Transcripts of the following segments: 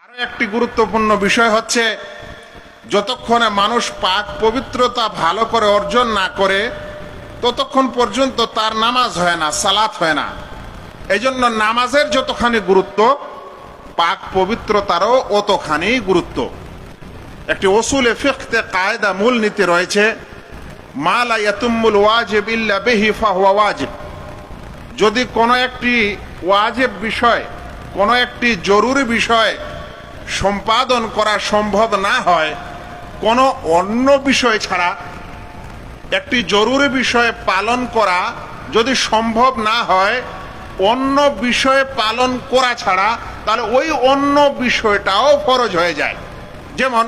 আরো একটি গুরুত্বপূর্ণ বিষয় হচ্ছে, যতক্ষণে মানুষ পাক পবিত্রতা ভালো করে অর্জন না করে ততক্ষণ পর্যন্ত তার নামাজ হয় না, সালাত হয় না। এই জন্য নামাজের যতখানি গুরুত্ব, পাক পবিত্রতারও অতখানি গুরুত্ব। একটি উসুলে ফিকহে কায়দা মূলনীতি রয়েছে, মা লা ইয়াতুম্মুল ওয়াজিব ইল্লা বিহি ফাহুয়া ওয়াজিব। যদি কোনো একটি ওয়াজিব বিষয়, কোনো একটি জরুরি বিষয় সম্পাদন করা সম্ভব না হয় কোনো অন্য বিষয় ছাড়া, একটি জরুরি বিষয় পালন করা যদি সম্ভব না হয় অন্য বিষয় পালন করা ছাড়া, তাহলে ওই অন্য বিষয়টাও ফরজ হয়ে যায়। যেমন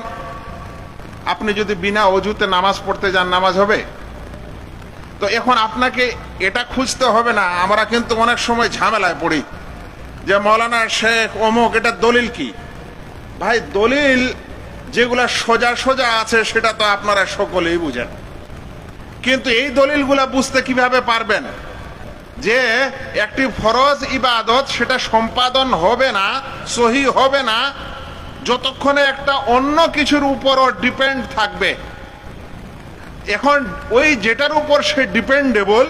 আপনি যদি বিনা অজুতে নামাজ পড়তে যান, নামাজ হবে? তো এখন আপনাকে এটা খুঁজতে হবে না। আমরা কিন্তু অনেক সময় ঝামেলায় পড়ি যে মৌলানা শেখ অমুক, এটা দলিল কি? ভাই, দলিল যেগুলা সোজা সোজা আছে সেটা তো আপনারা সকলেই বুঝেন, কিন্তু এই দলিলগুলা বুঝতে কিভাবে পারবেন যে একটি ফরজ ইবাদত সেটা সম্পাদন হবে না, সহি হবে না যতক্ষণে একটা অন্য কিছুর উপরও ডিপেন্ড থাকবে। এখন ওই যেটার উপর সে ডিপেন্ডেবল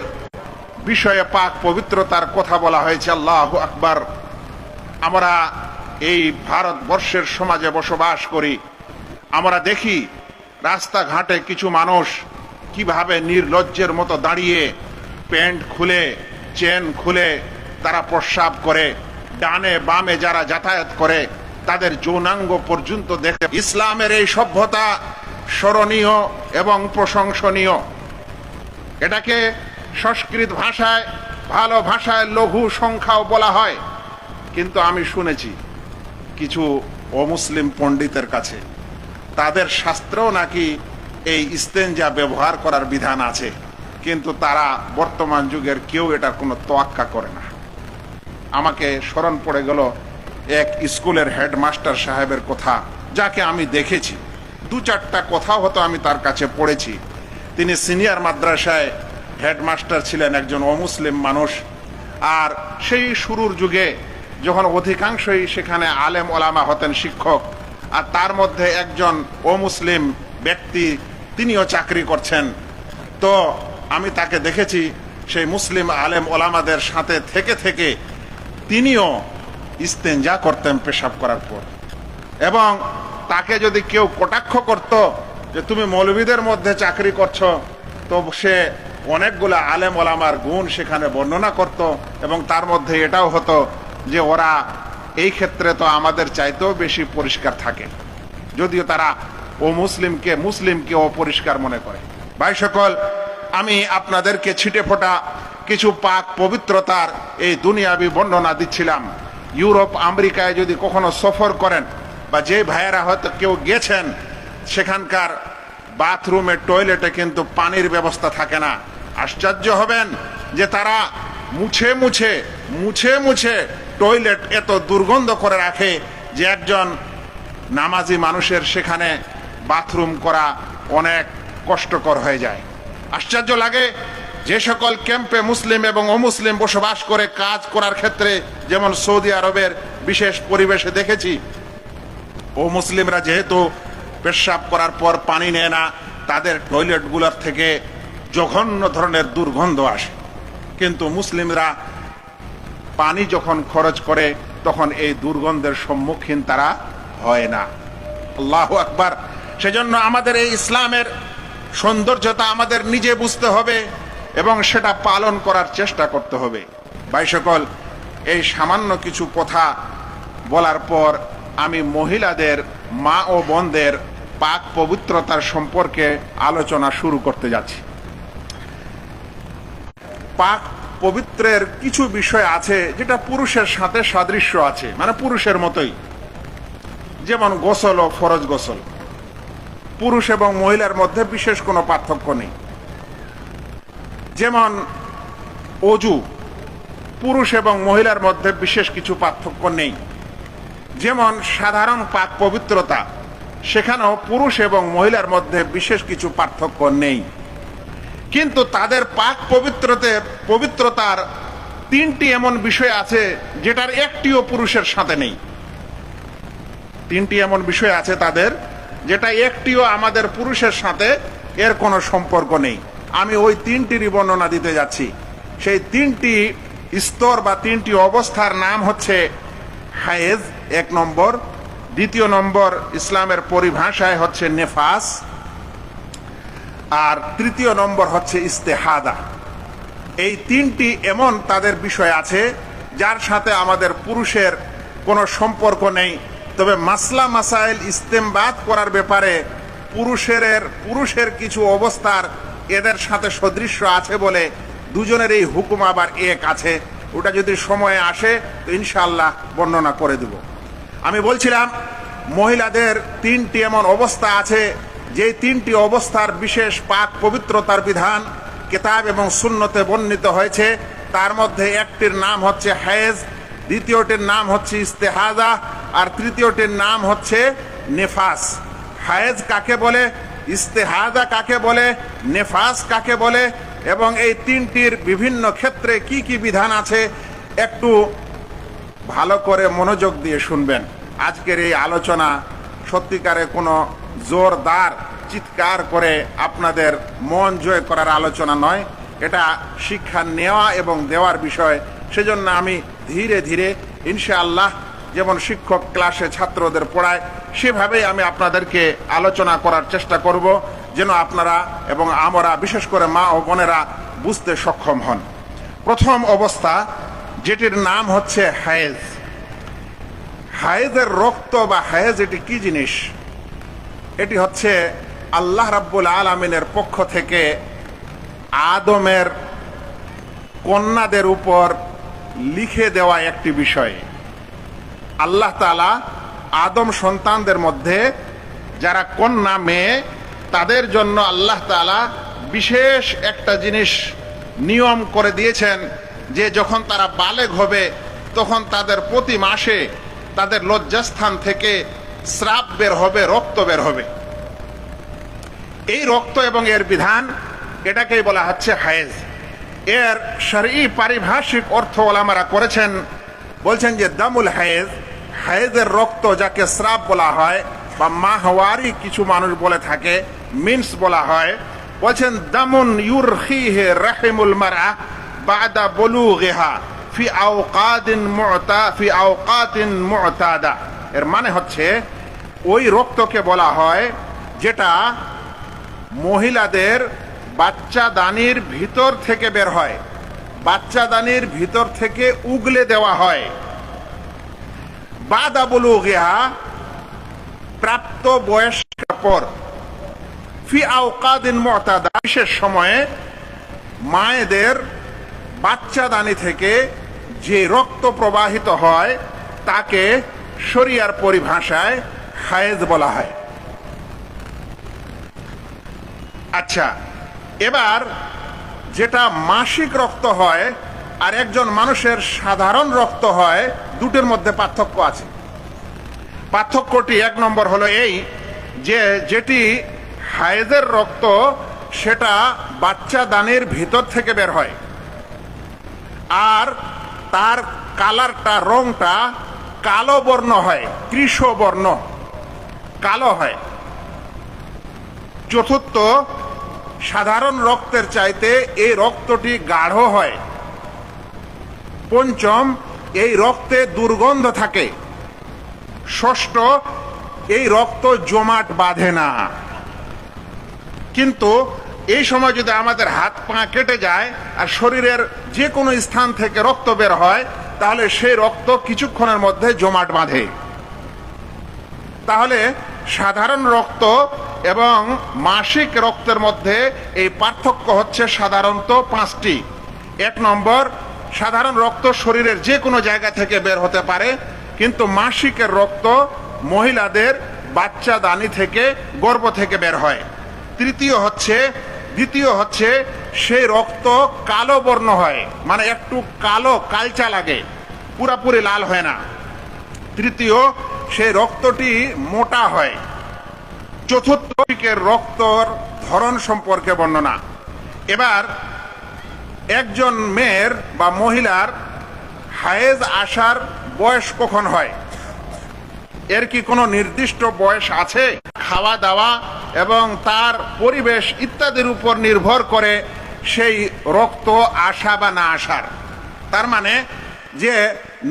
বিষয়ে পাক পবিত্রতার কথা বলা হয়েছে। আল্লাহু আকবার। আমরা এই ভারতবর্ষের সমাজে বসবাস করি, আমরা দেখি রাস্তাঘাটে কিছু মানুষ কিভাবে নির্লজ্জের মতো দাঁড়িয়ে প্যান্ট খুলে, চেন খুলে তারা প্রস্রাব করে। ডানে বামে যারা যাতায়াত করে তাদের যৌনাঙ্গ পর্যন্ত দেখে। ইসলামের এই সভ্যতা স্মরণীয় এবং প্রশংসনীয়। এটাকে সংস্কৃত ভাষায়, ভালো ভাষায় লঘু সংখ্যাও বলা হয়। কিন্তু আমি শুনেছি কিছু অমুসলিম পণ্ডিতের কাছে তাদের শাস্ত্রেও নাকি এই ইস্তেঞ্জা ব্যবহার করার বিধান আছে, কিন্তু তারা বর্তমান যুগের কেউ এটার কোনো তোয়াক্কা করে না। আমাকে স্মরণ পড়ে গেল এক স্কুলের হেডমাস্টার সাহেবের কথা, যাকে আমি দেখেছি। দু চারটা কথা হয়তো আমি তার কাছে পড়েছি। তিনি সিনিয়র মাদ্রাসায় হেডমাস্টার ছিলেন, একজন অমুসলিম মানুষ। আর সেই শুরুর যুগে যখন অধিকাংশই সেখানে আলেম ওলামা হতেন, শিক্ষক, আর তার মধ্যে একজন অমুসলিম ব্যক্তি তিনিও চাকরি করছেন। তো আমি তাকে দেখেছি সেই মুসলিম আলেম ওলামাদের সাথে থেকে থেকে তিনিও ইস্তেঞ্জা করতেন পেশাব করার পর। এবং তাকে যদি কেউ কটাক্ষ করত যে তুমি মৌলবীদের মধ্যে চাকরি করছো, তো সে অনেকগুলো আলেম ওলামার গুণ সেখানে বর্ণনা করত। এবং তার মধ্যে এটাও হতো যে ওরা এই ক্ষেত্রে তো আমাদের চাইতেও বেশি পরিষ্কার থাকে, যদিও তারা মুসলিমকে অপরিষ্কার মনে করে। ভাই সকল, আমি আপনাদেরকে ছিটে ফোটা কিছু পাক পবিত্রতার এই দুনিয়াবি বর্ণনা দিচ্ছিলাম। ইউরোপ আমেরিকায় যদি কখনো সফর করেন, বা যে ভাইয়েরা হয়তো কেউ গেছেন, সেখানকার বাথরুমে, টয়লেটে কিন্তু পানির ব্যবস্থা থাকে না। আশ্চর্য হবেন যে তারা মুছে মুছে টয়লেট এত দুর্গন্ধ করে রাখে যে একজন নামাজি মানুষের সেখানে বাথরুম করা অনেক কষ্টকর হয়ে যায়। আশ্চর্য লাগে যে সকল ক্যাম্পে মুসলিম এবং অমুসলিম বসবাস করে কাজ করার ক্ষেত্রে, যেমন সৌদি আরবের বিশেষ পরিবেশে দেখেছি, ও মুসলিমরা যেহেতু পেশাব করার পর পানি নেয় না, তাদের টয়লেটগুলোর থেকে জঘন্য ধরনের দুর্গন্ধ আসে। কিন্তু মুসলিমরা পানি যখন খরচ করে তখন এই দুর্গন্ধের সম্মুখীন তারা হয় না। আল্লাহু আকবার। সেজন্য আমাদের এই ইসলামের সৌন্দর্যতা আমাদের নিজে বুঝতে হবে এবং সেটা পালন করার চেষ্টা করতে হবে। ভাই সকল, এই সামান্য কিছু কথা বলার পর আমি মহিলাদের, মা ও বোনদের পাক পবিত্রতার সম্পর্কে আলোচনা শুরু করতে যাচ্ছি। পাক পবিত্রের কিছু বিষয় আছে যেটা পুরুষের সাথে সাদৃশ্য আছে, মানে পুরুষের মতোই। যেমন গোসল ও ফরজ গোসল, পুরুষ এবং মহিলার মধ্যে বিশেষ কোনো পার্থক্য নেই। যেমন অজু, পুরুষ এবং মহিলার মধ্যে বিশেষ কিছু পার্থক্য নেই। যেমন সাধারণ পাক পবিত্রতা, সেখানেও পুরুষ এবং মহিলার মধ্যে বিশেষ কিছু পার্থক্য নেই। কিন্তু তাদের পাক পবিত্রতার তিনটি এমন বিষয় আছে যেটার একটিও পুরুষের সাথে নেই। তিনটি এমন বিষয় আছে তাদের যেটা একটিও আমাদের পুরুষের সাথে এর কোনো সম্পর্ক নেই। আমি ওই তিনটিরই বর্ণনা দিতে যাচ্ছি। সেই তিনটি স্তর বা তিনটি অবস্থার নাম হচ্ছে হায়েজ এক নম্বর, দ্বিতীয় নম্বর ইসলামের পরিভাষায় হচ্ছে নেফাস, আর তৃতীয় নম্বর হচ্ছে ইস্তেহাদা। এই তিনটি এমন তাদের বিষয় আছে যার সাথে আমাদের পুরুষের কোনো সম্পর্ক নেই। তবে মাসলা মাসাইল ইস্তেমবাদ করার ব্যাপারে পুরুষের কিছু অবস্থার এদের সাথে সদৃশ্য আছে বলে দুজনের এই হুকুম আবার এক আছে। ওটা যদি সময়ে আসে তো ইনশাআল্লাহ বর্ণনা করে দেব। আমি বলছিলাম মহিলাদের তিনটি এমন অবস্থা আছে যে তিনটি অবস্থার বিশেষ পাক পবিত্রতার বিধান কিতাব এবং সুন্নতে বর্ণিত হয়েছে। তার মধ্যে একটির নাম হচ্ছে হায়েজ, দ্বিতীয়টির নাম হচ্ছে ইস্তেহাদা, আর তৃতীয়টির নাম হচ্ছে নেফাস। হায়েজ কাকে বলে, ইস্তেহাদা কাকে বলে, নেফাস কাকে বলে, এবং এই তিনটির বিভিন্ন ক্ষেত্রে কি কি বিধান আছে একটু ভালো করে মনোযোগ দিয়ে শুনবেন। আজকের এই আলোচনা সত্যিকারে কোনো জোরদার চিৎকার করে আপনাদের মন জয় করার আলোচনা নয়, এটা শিক্ষা নেওয়া এবং দেওয়ার বিষয়। সেজন্য আমি ধীরে ধীরে ইনশাআল্লাহ যেমন শিক্ষক ক্লাসে ছাত্রদের পড়ায় সেভাবেই আমি আপনাদেরকে আলোচনা করার চেষ্টা করব, যেন আপনারা এবং আমরা বিশেষ করে মা ও বোনেরা বুঝতে সক্ষম হন। প্রথম অবস্থা যেটির নাম হচ্ছে হায়েজ। হায়েজের রক্ত বা হায়েজ এটি কি জিনিস? এটি হচ্ছে আল্লাহ রাব্বুল আলামিনের পক্ষ থেকে আদমের কন্যাদের উপর লিখে দেওয়া একটি বিষয়। আল্লাহ তাআলা আদম সন্তানদের মধ্যে যারা কন্যা মেয়ে তাদের জন্য আল্লাহ তাআলা বিশেষ একটা জিনিস নিয়ম করে দিয়েছেন যে যখন তারা বালেগ হবে তখন তাদের প্রতি মাসে তাদের লজ্জাস্থান থেকে স্রাব বের হবে, রক্ত বের হবে। এই রক্ত এবং এর বিধান এটাকেই বলা হচ্ছে হায়েজ। এর শরঈ পারিভাষিক অর্থ ওলামারা করেছেন, বলছেন যে দামুল হায়েজ, হায়েজের রক্ত যাকে স্রাব বলা হয় বা মাহওয়ারি কিছু মানুষ বলে থাকে, মিন্স বলা হয়। বলছেন দামুন ইউরখিহে রাহিমুল মারআ বাদা বুলুগিহা ফি আওকাতিন মুতাদা। এর মানে হচ্ছে ওই রক্তকে বলা হয় যেটা মহিলাদের বাচ্চাদানির ভিতর থেকে বের হয়, বাচ্চাদানির ভিতর থেকে উগলে দেওয়া হয়। বাদা বুলুগিহা প্রাপ্ত বয়সের পর, ফি আওকাতিন মুতাদা বিশেষ সময়ে মায়েদের বাচ্চাদানি থেকে যে রক্ত প্রবাহিত হয় তাকে শরিয়ার পরিভাষায় হায়েজ বলা হয়। আচ্ছা, এবার যেটা মাসিক রক্ত হয় আর একজন মানুষের সাধারণ রক্ত হয়, দুটোর মধ্যে পার্থক্য আছে। পার্থক্যটি এক নম্বর হলো এই যে যেটি হায়েজের রক্ত সেটা বাচ্চাদানির ভিতর থেকে বের হয় আর তার কালারটা, রংটা কালো বর্ণ হয়, কৃষ বর্ণ, কালো হয়। চতুর্থ, সাধারণ রক্তের চাইতে এই রক্তটি গাঢ় হয়। পঞ্চম, এই রক্তে দুর্গন্ধ থাকে। ষষ্ঠ, এই রক্ত জমাট বাঁধে না। কিন্তু এই সময় যদি আমাদের হাত পা কেটে যায় আর শরীরের যে কোনো স্থান থেকে রক্ত বের হয় তাহলে সেই রক্ত কিছুক্ষণের মধ্যে জমাট বাঁধে। তাহলে সাধারণ রক্ত এবং মাসিক রক্তের মধ্যে এই পার্থক্য হচ্ছে সাধারণত পাঁচটি। এক নম্বর, সাধারণ রক্ত শরীরের যে কোনো জায়গা থেকে বের হতে পারে, কিন্তু মাসিকের রক্ত মহিলাদের বাচ্চাদানি থেকে, গর্ভ থেকে বের হয়। দ্বিতীয় হচ্ছে সেই রক্ত কালো বর্ণ হয়, মানে একটু কালো কালচা লাগে, পুরাপুরি লাল হয় না। তৃতীয়, সেই রক্তটি মোটা হয়। চতুর্থ, রক্তর ধরন সম্পর্কে বর্ণনা। এবার একজন মেয়ের বা মহিলার হায়েজ আসার বয়স কখন হয় এর কি কোনো নির্দিষ্ট বয়স আছে? খাওয়া দাওয়া এবং তার পরিবেশ ইত্যাদির উপর নির্ভর করে সেই রক্ত আসা বা না আসার। তার মানে যে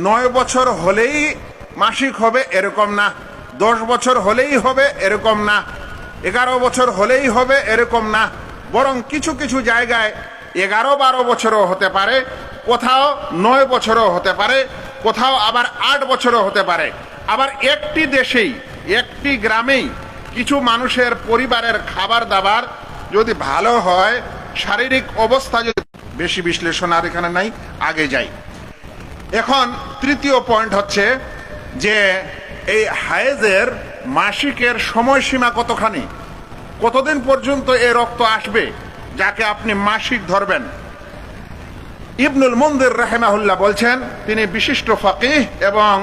9 বছর হলেই মাসিক হবে এরকম না, 10 বছর হলেই হবে এরকম না, 11 বছর হলেই হবে এরকম না, বরং কিছু কিছু জায়গায় 11-12 বছরও হতে পারে, কোথাও 9 বছরও হতে পারে, কোথাও আবার 8 বছরও হতে পারে। আবার একটি দেশেই, একটি গ্রামেই কিছু মানুষের পরিবারের খাবার দাবার যদি ভালো হয়, শারীরিক অবস্থা যদি, বেশি বিশ্লেষণ আর এখানে নাই, আগে যাই। এখন তৃতীয় পয়েন্ট হচ্ছে যে এই হায়েজের মাসিকের সময়সীমা কতখানি, কতদিন পর্যন্ত এই রক্ত আসবে যাকে আপনি মাসিক ধরবেন। ইবনুল মুনজির রাহিমাহুল্লাহ বলছেন, তিনি বিশিষ্ট ফাকিহ এবং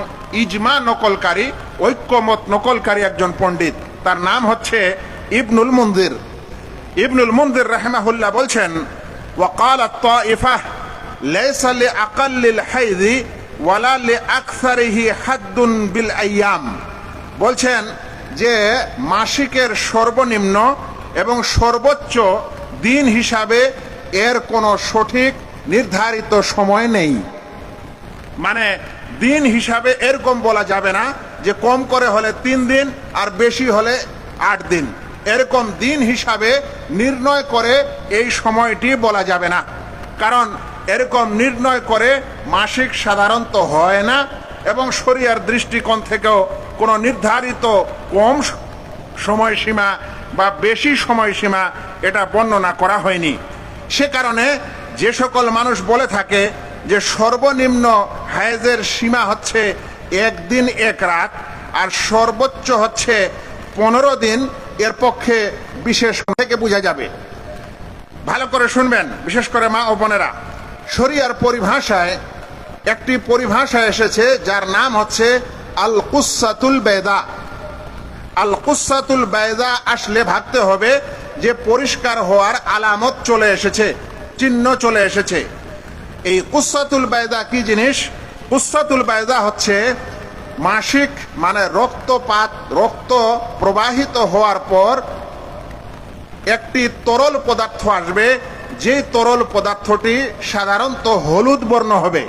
ইজমা নকলকারী, ঐক্যমত নকলকারী একজন পণ্ডিত। তার নাম হচ্ছে ইবনুল মুনজির। ইবনুল মুনজির রাহিমাহুল্লাহ বলছেন, ওয়াকালাত তাইফাহ লাইসা লিআকাল্লিল হাইজি ওয়ালা লিআকসারিহি হাদ্দুন বিল আইয়াম। বলছেন যে মাসিকের সর্বনিম্ন এবং সর্বোচ্চ দিন হিসাবে এর কোনো সঠিক নির্ধারিত সময় নেই। মানে দিন হিসাবে এরকম বলা যাবে না যে কম করে হলে 3 দিন আর বেশি হলে 8 দিন, এরকম দিন হিসাবে নির্ণয় করে এই সময়টি বলা যাবে না। কারণ এরকম নির্ণয় করে মাসিক সাধারণত হয় না এবং শরিয়ার দৃষ্টিকোণ থেকেও কোনো নির্ধারিত কম সময়সীমা বা বেশি সময়সীমা এটা বর্ণনা করা হয়নি। সে কারণে যে সকল মানুষ বলে থাকে যে সর্বনিম্ন হায়েজের সীমা হচ্ছে 1 দিন 1 রাত আর সর্বোচ্চ হচ্ছে 15 দিন, এর পক্ষে বিশেষ থেকে বোঝা যাবে। ভালো করে শুনবেন, বিশেষ করে মা ও বোনেরা। শরিয়ার পরিভাষায় একটি পরিভাষা এসেছে যার নাম হচ্ছে আল কুসাতুল বাইদা। আল কুসাতুল বাইদা আসলে ভাবতে হবে যে পরিষ্কার হওয়ার আলামত চলে এসেছে, চিহ্ন চলে এসেছে। এই কুসাতুল বাইদা কি জিনিস? কুসাতুল বাইদা হচ্ছে মাসিক মানে রক্তপাত, রক্ত প্রবাহিত হওয়ার পর একটি তরল পদার্থ আসবে, যে তরল পদার্থটি সাধারণত হলুদ বর্ণ হবে।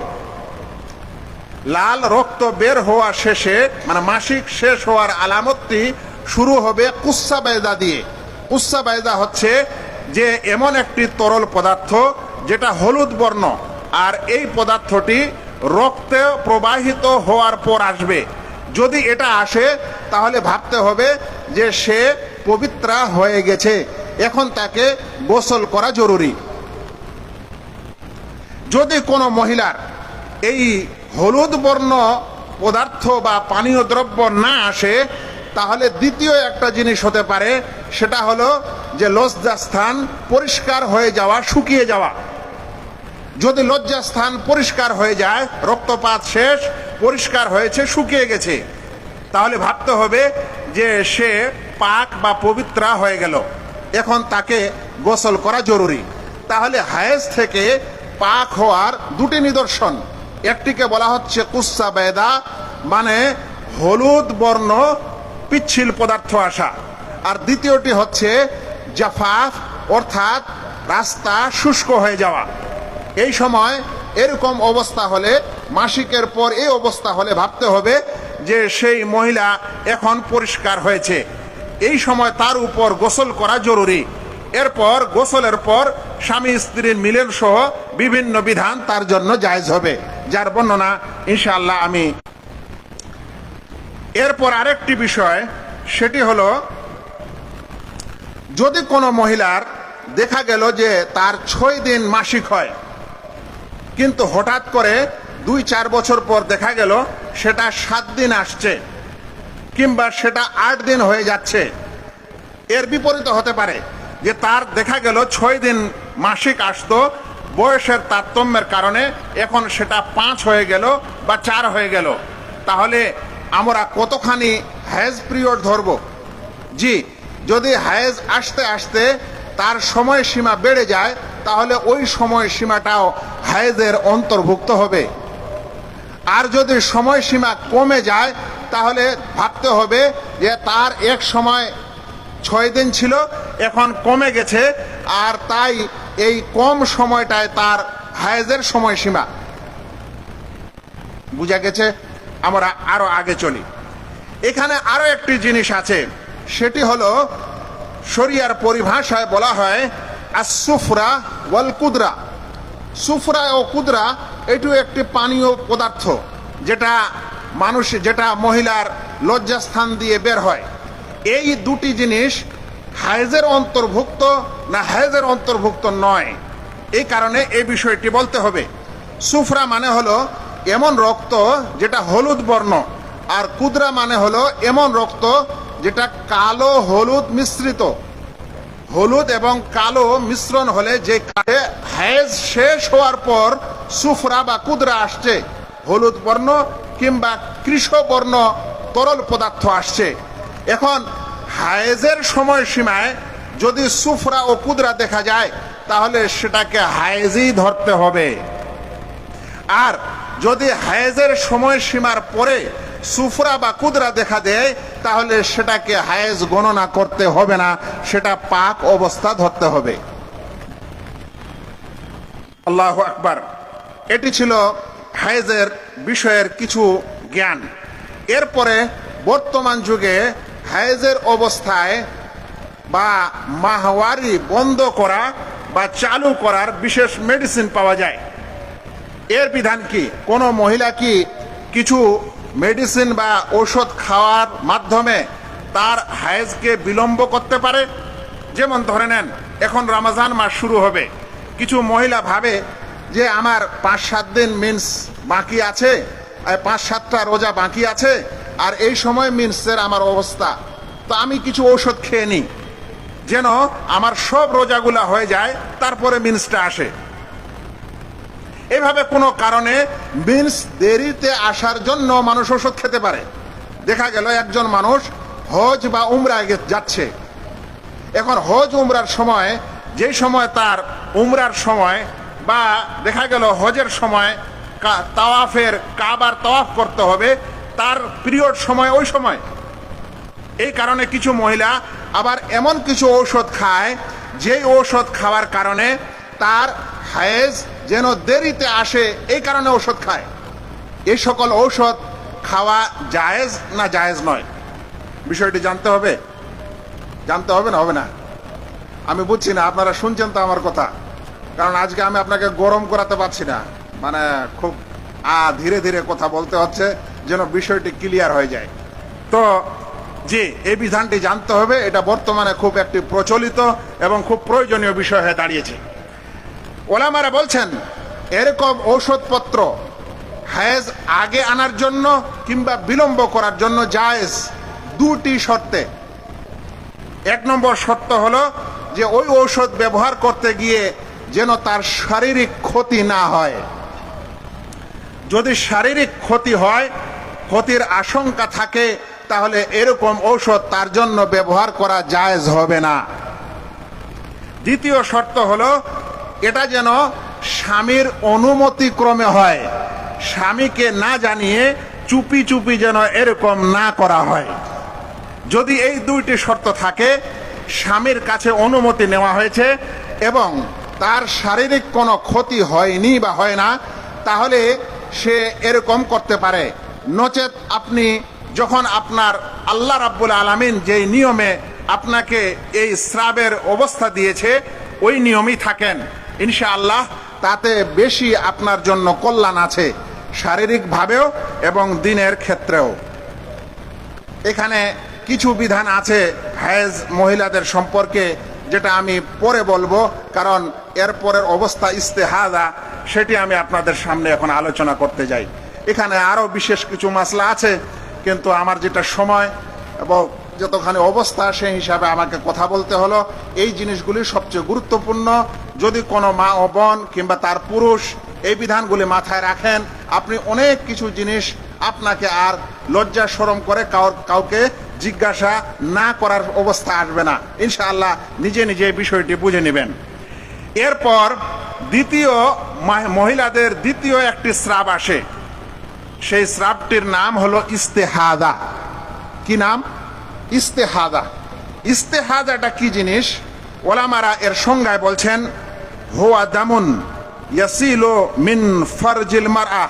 লাল রক্ত বের হওয়া শেষে মানে মাসিক শেষ হওয়ার আলামতটি শুরু হবে কুসা বাইদা দিয়ে। কুসা বাইদা হচ্ছে যে এমন একটি তরল পদার্থ যেটা হলুদ বর্ণ, আর এই পদার্থটি রক্তে প্রবাহিত হওয়ার পর আসবে। যদি এটা আসে তাহলে ভাবতে হবে যে সে পবিত্রা হয়ে গেছে, এখন তাকে গোসল করা জরুরি। যদি কোনো মহিলার এই হলুদ বর্ণ পদার্থ বা পানীয় দ্রব্য না আসে, তাহলে দ্বিতীয় একটা জিনিস হতে পারে, সেটা হলো যে লজ্জাস্থান পরিষ্কার হয়ে যাওয়া, শুকিয়ে যাওয়া। যদি লজ্জাস্থান পরিষ্কার হয়ে যায়, রক্তপাত শেষ, পরিষ্কার হয়েছে, শুকিয়ে গেছে, তাহলে ভাবতে হবে যে সে পাক বা পবিত্রা হয়ে গেল, এখন তাকে গোসল করা জরুরি। তাহলে হায়েজ থেকে পাক হওয়ার দুটি নিদর্শন, একটিকে বলা হচ্ছে কুসা বাইদা মানে হলুদ বর্ণ পিচ্ছিল পদার্থ আসা, আর দ্বিতীয়টি হচ্ছে জাফাফ অর্থাৎ রাস্তা শুষ্ক হয়ে যাওয়া। এই সময় এরকম অবস্থা হলে, মাসিকের পর এই অবস্থা হলে ভাবতে হবে যে সেই মহিলা এখন পরিষ্কার হয়েছে, এই সময় তার উপর গোসল করা জরুরি। এরপর গোসলের পর স্বামী স্ত্রীর মিলন সহ বিভিন্ন বিধান তার জন্য জায়েজ হবে, যার বর্ণনা ইনশাআল্লাহ আমি। এরপর আরেকটি বিষয়, সেটি হলো যদি কোনো মহিলার দেখা গেল যে তার 6 দিন মাসিক হয়, কিন্তু হঠাৎ করে 2-4 বছর পর দেখা গেল সেটা 7 দিন আসছে কিংবা সেটা 8 দিন হয়ে যাচ্ছে। এর বিপরীত হতে পারে যে তার দেখা গেল 6 দিন মাসিক আসতো, বয়সের তারতম্যের কারণে এখন সেটা 5 হয়ে গেল বা 4 হয়ে গেল। তাহলে আমরা কতখানি হায়েজ পিরিয়ড ধরব? জি, যদি হায়েজ আসতে আসতে তার সময়সীমা বেড়ে যায়, তাহলে ওই সময়সীমাটাও হায়েজের অন্তর্ভুক্ত হবে। আর যদি সময়সীমা কমে যায় তাহলে ভাবতে হবে যে তার এক সময় 6 দিন ছিল, এখন কমে গেছে, আর তাই এই কম সময়টায় তার হায়েজের সময়সীমা। বুঝা গেছে? আমরা আরো আগে চলি। এখানে আরো একটি জিনিস আছে, সেটি হলো শরিয়ার পরিভাষায় বলা হয় আসুফরা ওয়াল কুদরা। সুফরা ও কুদরা এটু একটি পানীয় পদার্থ, যেটা মহিলার লজ্জাস্থান দিয়ে বের হয়। এই দুটি জিনিস হায়েজের অন্তর্ভুক্ত না হায়েজের অন্তর্ভুক্ত নয়, এই কারণে এই বিষয়টি বলতে হবে। সুফরা মানে হলো এমন রক্ত যেটা হলুদ বর্ণ, আর কুদরা মানে হলো এমন রক্ত যেটা কালো হলুদ মিশ্রিত। হলুদ এবং কালো মিশ্রণ হলে যে হায়েজ শেষ হওয়ার পর সুফরা বা কুদরা আসছে, হলুদ বর্ণ কিংবা কৃষ্ণবর্ণ তরল পদার্থ আসছে। এখন হায়েজের সময়সীমায় যদি সুফরা ও কুদরা দেখা যায় তাহলে সেটাকে হায়েজই ধরতে হবে। আর যদি হায়েজের সময়সীমার পরে সুফরা বা কুদরা দেখা দেয় তাহলে সেটাকে হায়েজ গণনা করতে হবে না, সেটা পাক অবস্থা ধরতে হবে। আল্লাহু আকবার। এটি ছিল হায়েজের বিষয়ের কিছু জ্ঞান। এরপরে বর্তমান যুগে হায়েজের অবস্থায় বা মাহওয়ারি বন্ধ করা বা চালু করার বিশেষ মেডিসিন পাওয়া যায়। এর বিধান কি? কোনো মহিলা কি কিছু মেডিসিন বা ঔষধ খাওয়ার মাধ্যমে তার হায়েজকে বিলম্ব করতে পারে? যেমন ধরে নেন, এখন রমজান মাস শুরু হবে, কিছু মহিলা ভাবে যে আমার 5-7 দিন মিন্স বাকি আছে, 5-7টা রোজা বাকি আছে, আর এই সময় মিন্সের আমার অবস্থা, তো আমি কিছু ঔষধ খেয়ে নিই যেন আমার সব রোজাগুলা হয়ে যায়, তারপরে মিন্সটা আসে। এভাবে কোনো কারণে মিন্স দেরিতে আসার জন্য মানুষ ওষুধ খেতে পারে। দেখা গেল একজন মানুষ হজ বা উমরায় যাচ্ছে, এখন হজ উমরার সময়, যে সময় তার উমরার সময় বা দেখা গেল হজের সময় তাওয়াফের কাবার তাওয়াফ করতে হবে, তার পিরিয়ড সময় ওই সময়। এই কারণে কিছু মহিলা আবার এমন কিছু ঔষধ খায়, যেই ঔষধ খাওয়ার কারণে তার হায়েজ যেন দেরিতে আসে, এই কারণে ঔষধ খায়। এই সকল ঔষধ খাওয়া জায়েজ না জায়েজ নয়, বিষয়টি জানতে হবে। জানতে হবে না? হবে না? আমি বুঝছি না, আপনারা শুনছেন তো আমার কথা? কারণ আজকে আমি আপনাকে গরম করাতে পারছি না, মানে খুব ধীরে ধীরে কথা বলতে হচ্ছে যেন বিষয়টি ক্লিয়ার হয়ে যায়। তো জি, এই বিধানটি জানতে হবে, এটা বর্তমানে খুব একটি প্রচলিত এবং খুব প্রয়োজনীয় বিষয় হয়ে দাঁড়িয়েছে। ওলামারা বলছেন এরকম ঔষধপত্র হায়েজ আগে আনার জন্য কিংবা বিলম্ব করার জন্য জায়েজ, দুটি শর্তে। 1 নম্বর শর্ত হলো যে ওই ঔষধ ব্যবহার করতে গিয়ে যেন তার শারীরিক ক্ষতি না হয়। যদি শারীরিক ক্ষতি হয়, ক্ষতির আশঙ্কা থাকে, তাহলে এরকম ঔষধ তার জন্য ব্যবহার করা জায়েজ হবে না। দ্বিতীয় শর্ত হলো এটা যেন স্বামীর অনুমতি ক্রমে হয়, স্বামীকে না জানিয়ে চুপি চুপি যেন এরকম না করা হয়। যদি এই দুইটি শর্ত থাকে, স্বামীর কাছে অনুমতি নেওয়া হয়েছে এবং তার শারীরিক কোনো ক্ষতি হয়নি বা হয় না, তাহলে সে এরকম করতে পারে। নচেত আপনি যখন আপনার আল্লাহ রাব্বুল আলামিন যেই নিয়মে আপনাকে এই স্রাবের অবস্থা দিয়েছে ওই নিয়মই থাকেন, ইনশাআল্লাহ তাতে বেশি আপনার জন্য কল্যাণ আছে, শারীরিকভাবেও এবং দিনের ক্ষেত্রেও। এখানে কিছু বিধান আছে হায়েজ মহিলাদের সম্পর্কে, যেটা আমি পরে বলবো, কারণ এরপরের অবস্থা ইস্তেহাদা, সেটি আমি আপনাদের সামনে এখন আলোচনা করতে যাই। এখানে আরো বিশেষ কিছু মাসলা আছে, কিন্তু আমার যেটা সময় এবং যতখানি অবস্থা সেই হিসাবে আমাকে কথা বলতে হলো। এই জিনিসগুলি সবচেয়ে গুরুত্বপূর্ণ। যদি কোনো মা ও বোন কিংবা তার পুরুষ এই বিধানগুলি মাথায় রাখেন, আপনি অনেক কিছু জিনিস আপনাকে আর লজ্জা শরম করে কাউকে জিজ্ঞাসা না করার অবস্থা আসবে না। ইনশাআল্লাহ নিজে নিজে বিষয়টি বুঝে নেবেন। এরপর মহিলাদের দ্বিতীয় একটি স্রাব আসে। সেই স্রাবটির নাম হলো ইস্তেহাদা। কি নাম? ইস্তেহাদা। ইস্তেহাদাটা কি জিনিস? ওলামারা এর সংজ্ঞায় বলছেন, হুয়া দামুন ইয়াসিলু মিন ফারজিল মারআ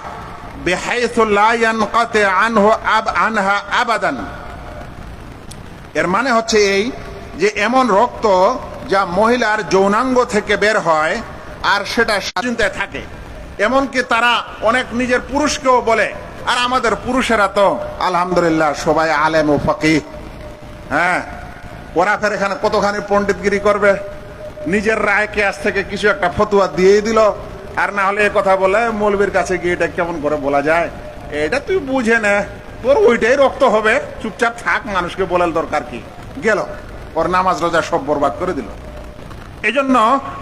বিহাইথু লা ইয়ানকাতি আনহা আবাদান। এর মানে হচ্ছে এই যে এমন রক্ত যা মহিলার যৌনাঙ্গ থেকে বের হয় আর সেটা চিন্তায় থাকে। এমনকি তারা অনেক নিজের পুরুষকেও বলে, আর আমাদের পুরুষেরা তো আলহামদুলিল্লাহ সবাই আলেম ও ফাকিহ, হ্যাঁ, ওরা ফের এখানে কতখানি পণ্ডিতগিরি করবে, নিজের রায় কেয়াস থেকে কিছু একটা ফতুয়া দিয়েই দিল, আর না হলে এ কথা বলে মৌলবীর কাছে গিয়ে এটা কেমন করে বলা যায়, এটা তুই বুঝে নে, তোর ওইটাই রক্ত হবে, চুপচাপ থাক, মানুষকে বলার দরকার কি, গেল ওর নামাজ রোজা সব বরবাদ করে দিল। এই জন্য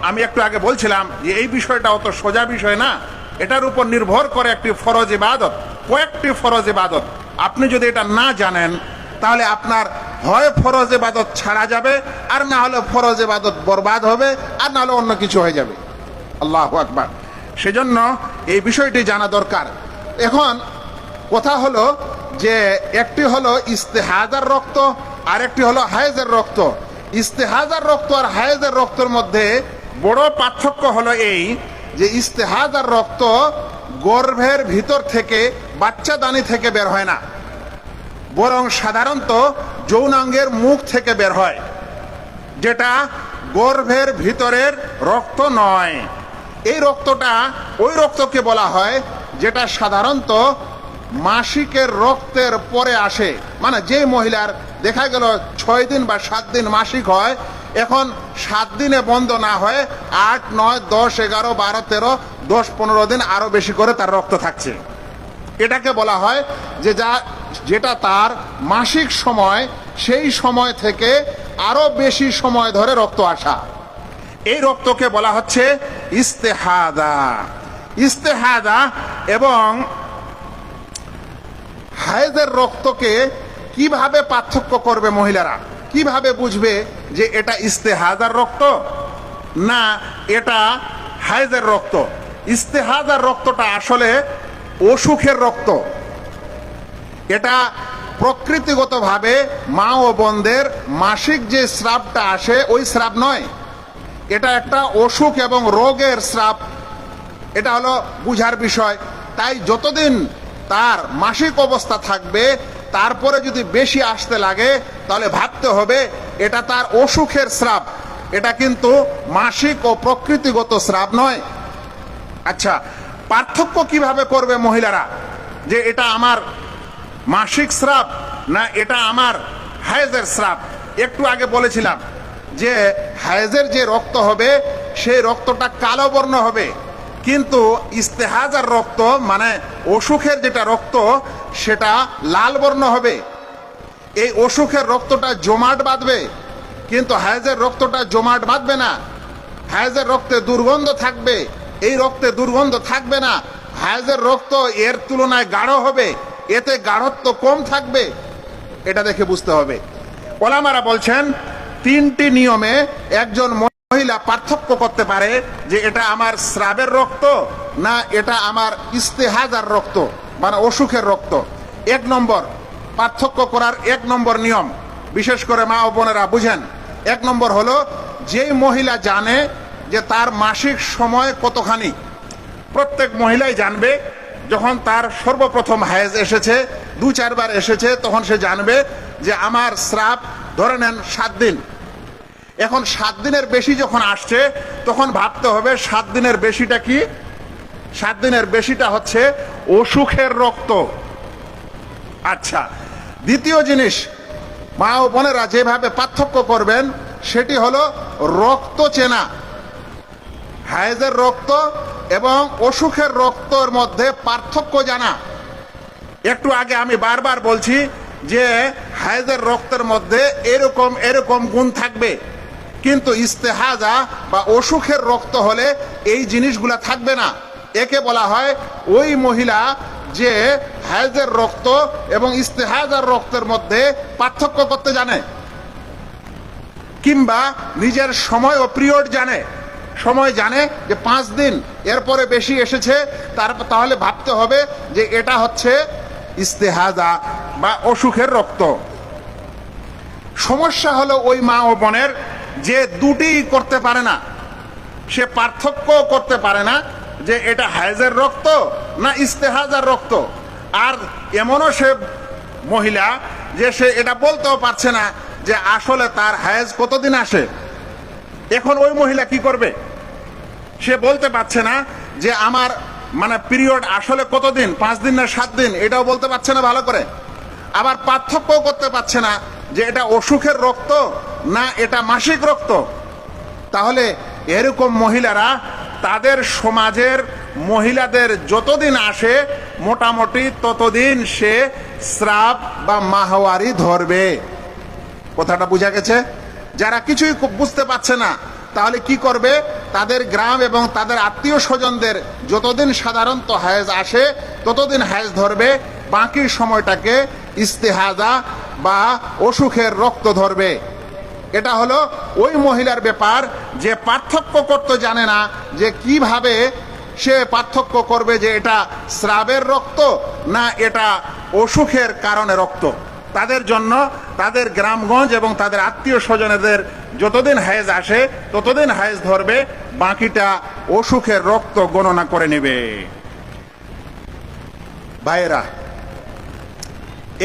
আমি একটু আগে বলছিলাম যে এই বিষয়টা অত সোজা বিষয় না, এটার উপর নির্ভর করে একটি ফরজ ইবাদত, কয়েকটি ফরজ ইবাদত। আপনি যদি এটা না জানেন তাহলে আপনার হয় ফরজ ইবাদত ছাড়া যাবে, আর না হলে ফরজ ইবাদত বরবাদ হবে, আর না হলে অন্য কিছু হয়ে যাবে। আল্লাহু আকবার। সেজন্য এই বিষয়টি জানা দরকার। এখন কথা হলো যে একটি হলো ইস্তেহাদার রক্ত, আর একটি হলো হায়েজের রক্ত। ইস্তেহাদার রক্ত আর হায়েজের রক্তের মধ্যে বড় পার্থক্য হলো এই যে ইস্তেহাদার রক্ত গর্ভের ভিতর থেকে, বাচ্চাদানি থেকে বের হয় না, বরং সাধারণত যৌনাঙ্গের মুখ থেকে বের হয়, যেটা গর্ভের ভিতরের রক্ত নয়। এই রক্তটা ওই রক্তকে বলা হয় যেটা সাধারণত মাসিকের রক্তের পরে আসে। মানে যে মহিলার দেখা গেল 6 দিন বা 7 দিন মাসিক হয়, এখন 7 দিনে বন্ধ না হয় 8, 9, 10, 11, 12, 13, 10, 15 দিন আরো বেশি করে তার রক্ত থাকছে। এটাকে বলা হয় যে যেটা তার মাসিক সময়, সেই সময় থেকে আরো বেশি সময় ধরে রক্ত আসা, এই রক্তকে বলা হচ্ছে ইস্তেহাদা। ইস্তেহাদা এবং হায়েজের রক্তকে কিভাবে পার্থক্য করবে মহিলারা, কিভাবে বুঝবে যে এটা ইস্তেহাদার রক্ত না এটা হায়েজের রক্ত? ইস্তেহাদার রক্তটা আসলে অসুখের রক্ত। এটা প্রকৃতিগতভাবে মা ও বোনদের মাসিক যে স্রাবটা আসে ওই স্রাব নয়, এটা একটা অসুখ এবং রোগের স্রাব। এটা হলো বুঝার বিষয়। তাই যতদিন তার মাসিক অবস্থা থাকবে, তারপরে যদি বেশি আসতে লাগে তাহলে ভাবতে হবে এটা তার অসুখের স্রাব, এটা কিন্তু মাসিক ও প্রকৃতিগত স্রাব নয়। আচ্ছা, পার্থক্য কিভাবে করবে মহিলারা যে এটা আমার মাসিক স্রাব না এটা আমার হায়েজের স্রাব? একটু আগে বলেছিলাম যে হায়েজের যে রক্ত হবে সেই রক্তটা কালো বর্ণ হবে, কিন্তু ইস্তেহাজার রক্ত মানে অসুখের যেটা রক্ত সেটা লাল বর্ণ হবে। এই অসুখের রক্তটা জমাট বাঁধবে, কিন্তু হায়েজের রক্তটা জমাট বাঁধবে না। হায়েজের রক্তে দুর্গন্ধ থাকবে, এই রক্তে দুর্গন্ধ থাকবে না। হায়েজের রক্ত এর তুলনায় গাঢ় হবে, এতে গাঢ়ত্ব কম থাকবে। এটা দেখে বুঝতে হবে। ওলামারা বলছেন 3টি নিয়মে একজন মহিলা পার্থক্য করতে পারে যে এটা আমার স্রাবের রক্ত না এটা আমার ইস্তেহাজার রক্ত মানে অসুখের রক্ত। 1 নম্বর পার্থক্য করার 1 নম্বর নিয়ম, বিশেষ করে মা ও বোনেরা বুঝেন। 1 নম্বর হলো যেই মহিলা জানে যে তার মাসিক সময় কতখানি, প্রত্যেক মহিলাই জানবে যখন তার সর্বপ্রথম হায়েজ এসেছে, 2-4 বার এসেছে, তখন সে জানবে যে আমার স্রাব ধরে নেন 7 দিন। এখন 7 দিনের বেশি যখন আসছে তখন ভাবতে হবে 7 দিনের বেশিটা কি? 7 দিনের বেশিটা হচ্ছে অসুখের রক্ত। আচ্ছা, দ্বিতীয় জিনিস মা ও বোনেরা যেভাবে পার্থক্য করবেন সেটি হলো রক্ত চেনা। হায়েজের রক্ত এবং অসুখের রক্তর মধ্যে পার্থক্য জানা। একটু আগে আমি বারবার বলছি যে হায়েজের রক্তের মধ্যে এরকম এরকম গুণ থাকবে, কিন্তু ইস্তেহাজা বা অসুখের রক্ত হলে এই জিনিসগুলা থাকবে না। একে বলা হয় ওই মহিলা যে হায়েজের রক্ত এবং ইস্তেহাজার রক্তের মধ্যে পার্থক্য করতে জানে, কিংবা নিজের সময় ও পিরিয়ড জানে। সময় জানে যে 5 দিন এরপরে বেশি এসেছে, তাহলে ভাবতে হবে যে এটা হচ্ছে ইস্তেহাজা বা অসুখের রক্ত। সমস্যা হলো ওই মা ও বোনের যে দুটি করতে পারে না, সে পার্থক্য করতে পারে না যে এটা হায়েজের রক্ত না ইস্তেহাজার রক্ত। আর এমনও সে মহিলা যে সে এটা বলতেও পারছে না যে আসলে তার হায়েজ কতদিন আসে। এখন ওই মহিলা কি করবে? সে বলতে পারছে না যে আমার পিরিয়ড আসলে কতদিন, 5 দিন না 7 দিন, এটাও বলতে পারছে না ভালো করে। আবার পার্থক্য করতে পারছে না যে এটা অসুখের রক্ত না এটা মাসিক রক্ত। তাহলে এরকম মহিলারা তাদের সমাজের মহিলাদের যতদিন আসে মোটামুটি ততদিন সে স্রাব বা মাহওয়ারি ধরবে। কথাটা বোঝা গেছে? যারা কিছুই বুঝতে পারছে না তাহলে কি করবে? তাদের গ্রাম এবং তাদের আত্মীয় স্বজনদের যতদিন সাধারণত হায়েজ আসে ততদিন হায়েজ ধরবে, বাকি সময়টাকে ইস্তেহাজা বা অসুখের রক্ত ধরবে। এটা হলো ওই মহিলার ব্যাপার যে পার্থক্য করতে জানে না যে কিভাবে সে পার্থক্য করবে যে এটা স্রাবের রক্ত না এটা অসুখের কারণে রক্ত। তাদের জন্য তাদের গ্রামগঞ্জ এবং তাদের আত্মীয় স্বজনদের যতদিন হায়েজ আসে ততদিন হায়েজ ধরবে, বাকিটা অসুখের রক্ত গণনা করে নেবে। ভাইয়েরা,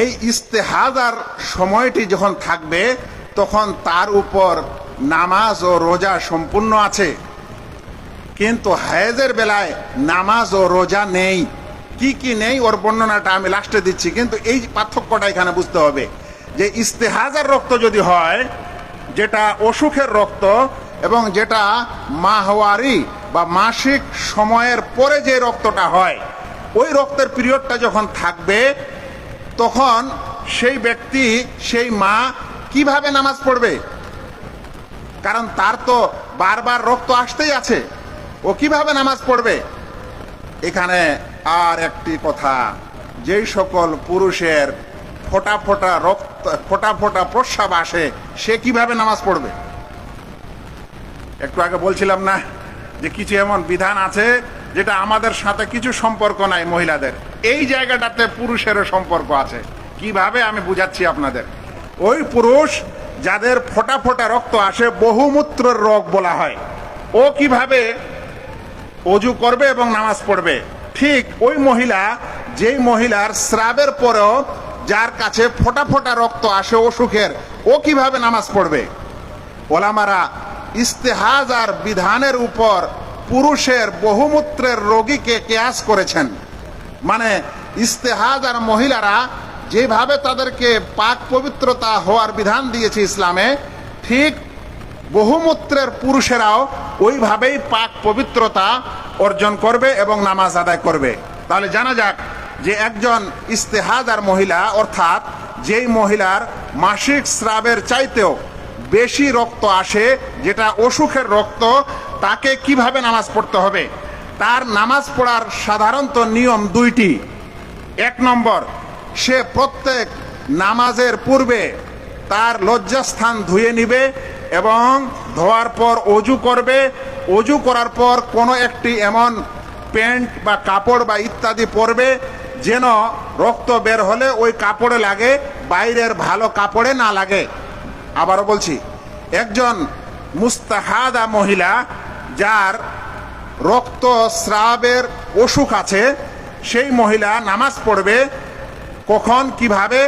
এই ইস্তেহাজার সময়টি যখন থাকবে তখন তার উপর নামাজ ও রোজা সম্পূর্ণ আছে, কিন্তু হায়েজের বেলায় নামাজ ও রোজা নেই। কি কি নেই ওর বর্ণনাটা আমি লাস্টে দিচ্ছি, কিন্তু এই পার্থক্যটা এখানে বুঝতে হবে যে ইস্তেহাজার রক্ত যদি হয়, যেটা অসুখের রক্ত, এবং যেটা মাহওয়ারি বা মাসিক সময়ের পরে যে রক্তটা হয়, ওই রক্তের পিরিয়ডটা যখন থাকবে তখন সেই ব্যক্তি, সেই মা কিভাবে নামাজ পড়বে? কারণ তার তো বারবার রক্ত আসতেই আছে, ও কিভাবে নামাজ পড়বে? এখানে আর একটি কথা, যেই সকল পুরুষের ফোঁটা ফোঁটা রক্ত, ফোঁটা ফোঁটা প্রস্রাব আসে, সে কিভাবে নামাজ পড়বে? একটু আগে বলছিলাম না যে কিছু এমন বিধান আছে যেটা আমাদের সাথে কিছু সম্পর্ক নাই মহিলাদের, এই জায়গাটাতে পুরুষেরও সম্পর্ক আছে। কিভাবে আমি বুঝাচ্ছি আপনাদের। ওই পুরুষ যাদের ফোঁটা ফোঁটা রক্ত আসে, বহুমূত্রের রোগ বলা হয়, ও কিভাবে অজু করবে এবং নামাজ পড়বে? ঠিক ওই মহিলা, যেই মহিলার স্রাবের পরেও যার কাছে ফোঁটা ফোঁটা রক্ত আসে অসুখের, ও কিভাবে নামাজ পড়বে? ওলামারা ইস্তেহাজার বিধানের উপর পুরুষের বহুমূত্রের রোগীকে কেয়াস করেছেন। ইস্তেহাজার মহিলারা যেভাবে তাদেরকে পাক পবিত্রতা হওয়ার বিধান দিয়েছে ইসলামে, ঠিক বহুমূত্রের পুরুষেরাও ওইভাবেই পাক পবিত্রতা অর্জন করবে এবং নামাজ আদায় করবে। তাহলে জানা যাক যে একজন ইস্তেহাজার মহিলা, অর্থাৎ যেই মহিলার মাসিক স্রাবের চাইতেও বেশি রক্ত আসে, যেটা অসুখের রক্ত, তাকে কিভাবে নামাজ পড়তে হবে? তার নামাজ পড়ার সাধারণত নিয়ম দুইটি। 1 নম্বর, সে প্রত্যেক নামাজের পূর্বে তার লজ্জাস্থান ধুয়ে নিবে এবং ধোয়ার পর অজু করবে। অজু করার পর কোনো একটি এমন প্যান্ট বা কাপড় বা ইত্যাদি পরবে যেন রক্ত বের হলে ওই কাপড়ে লাগে, বাইরের ভালো কাপড়ে না লাগে। আবারও বলছি, একজন মুস্তাহাদা মহিলা যার রক্ত স্রাবের অসুখ আছে, সেই মহিলা নামাজ পড়বে কখন, কিভাবে?